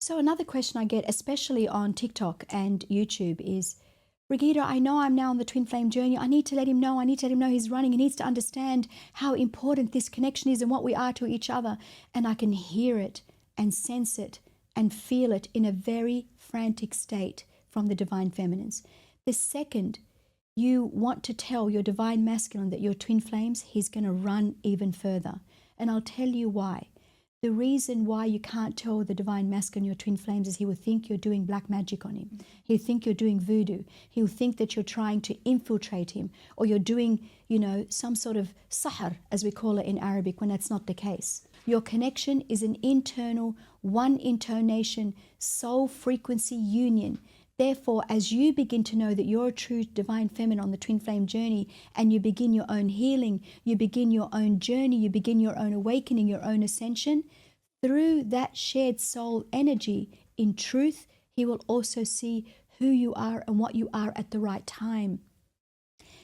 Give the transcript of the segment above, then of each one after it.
So another question I get, especially on TikTok and YouTube, is, Raghida, I know I'm now on the twin flame journey. I need to let him know. I need to let him know he's running. He needs to understand how important this connection is and what we are to each other. And I can hear it and sense it and feel it in a very frantic state from the divine feminines. The second you want to tell your divine masculine that you're twin flames, he's going to run even further. And I'll tell you why. The reason why you can't tell the divine masculine your twin flames is he will think you're doing black magic on him. He'll think you're doing voodoo. He'll think that you're trying to infiltrate him, or you're doing, some sort of sahar, as we call it in Arabic, when that's not the case. Your connection is an internal, one intonation, soul frequency union. Therefore, as you begin to know that you're a true divine feminine on the twin flame journey, and you begin your own healing, you begin your own journey, you begin your own awakening, your own ascension, through that shared soul energy, in truth, he will also see who you are and what you are at the right time.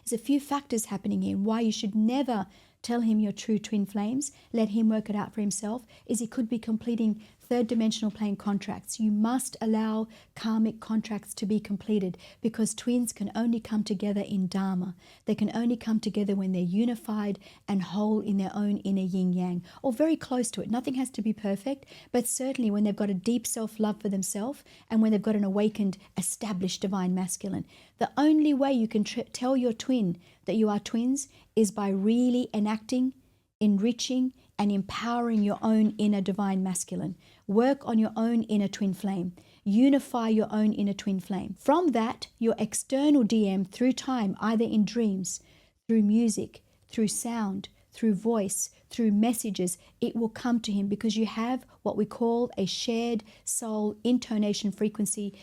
There's a few factors happening here. Why you should never tell him your true twin flames, let him work it out for himself, is he could be completing third dimensional plane contracts. You must allow karmic contracts to be completed, because twins can only come together in Dharma. They can only come together when they're unified and whole in their own inner yin yang, or very close to it. Nothing has to be perfect, but certainly when they've got a deep self-love for themselves and when they've got an awakened, established divine masculine. The only way you can tell your twin that you are twins is by really enacting, enriching, and empowering your own inner divine masculine. Work on your own inner twin flame. Unify your own inner twin flame. From that, your external DM through time, either in dreams, through music, through sound, through voice, through messages, it will come to him, because you have what we call a shared soul intonation frequency,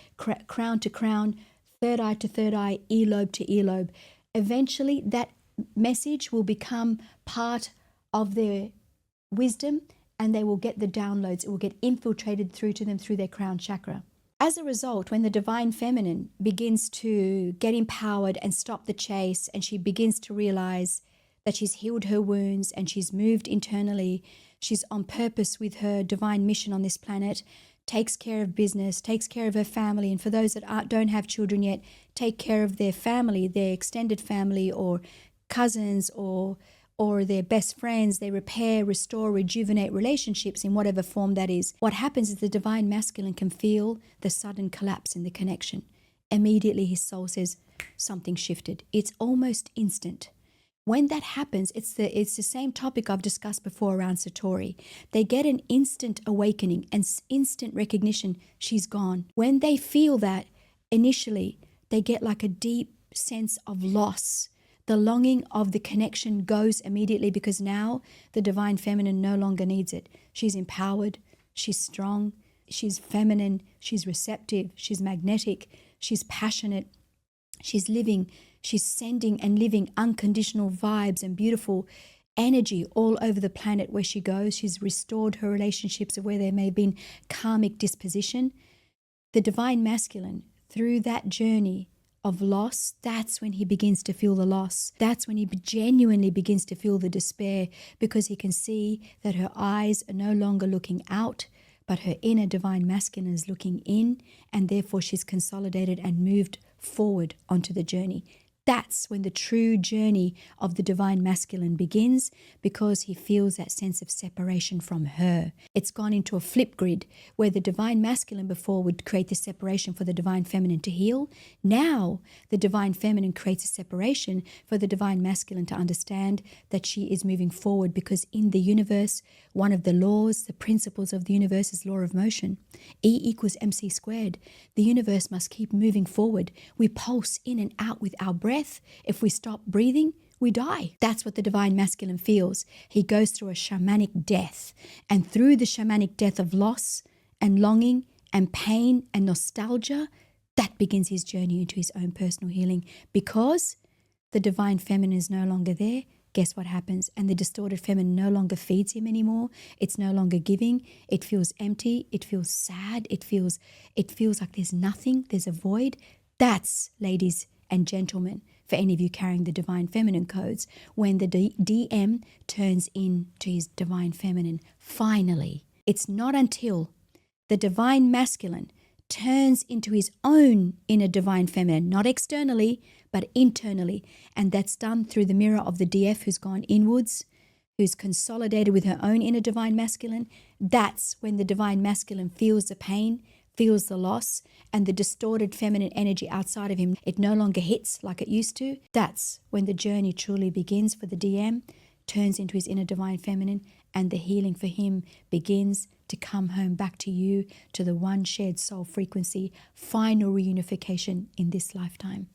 crown to crown, third eye to third eye, earlobe to earlobe. Eventually, that message will become part of their wisdom, and they will get the downloads. It will get infiltrated through to them through their crown chakra. As a result, when the divine feminine begins to get empowered and stop the chase, and she begins to realize that she's healed her wounds and she's moved internally, she's on purpose with her divine mission on this planet, takes care of business, takes care of her family, and for those that don't have children yet, take care of their family, their extended family, or cousins, or their best friends. They repair, restore, rejuvenate relationships in whatever form that is. What happens is the divine masculine can feel the sudden collapse in the connection. Immediately his soul says, something shifted. It's almost instant. When that happens, it's the same topic I've discussed before around Satori. They get an instant awakening and instant recognition, she's gone. When they feel that, initially, they get like a deep sense of loss. The longing of the connection goes immediately, because now the divine feminine no longer needs it. She's empowered, she's strong, she's feminine, she's receptive, she's magnetic, she's passionate, she's living, she's sending and living unconditional vibes and beautiful energy all over the planet where she goes. She's restored her relationships where there may have been karmic disposition. The divine masculine, through that journey of loss, that's when he begins to feel the loss. That's when he genuinely begins to feel the despair, because he can see that her eyes are no longer looking out, but her inner divine masculine is looking in, and therefore she's consolidated and moved forward onto the journey. That's when the true journey of the divine masculine begins, because he feels that sense of separation from her. It's gone into a flip grid where the divine masculine before would create the separation for the divine feminine to heal. Now the divine feminine creates a separation for the divine masculine to understand that she is moving forward, because in the universe, one of the laws, the principles of the universe is law of motion. E = mc squared. The universe must keep moving forward. We pulse in and out with our breath. If we stop breathing, we die. That's what the divine masculine feels. He goes through a shamanic death, and through the shamanic death of loss and longing and pain and nostalgia, that begins his journey into his own personal healing. Because the divine feminine is no longer there, guess what happens? And the distorted feminine no longer feeds him anymore. It's no longer giving. It feels empty. It feels sad. It feels like there's nothing. There's a void. That's, ladies and gentlemen, for any of you carrying the divine feminine codes, when the DM turns into his divine feminine. Finally, it's not until the divine masculine turns into his own inner divine feminine, not externally, but internally. And that's done through the mirror of the DF who's gone inwards, who's consolidated with her own inner divine masculine. That's when the divine masculine feels the pain, feels the loss, and the distorted feminine energy outside of him, it no longer hits like it used to. That's when the journey truly begins for the DM, turns into his inner divine feminine, and the healing for him begins to come home back to you, to the one shared soul frequency, final reunification in this lifetime.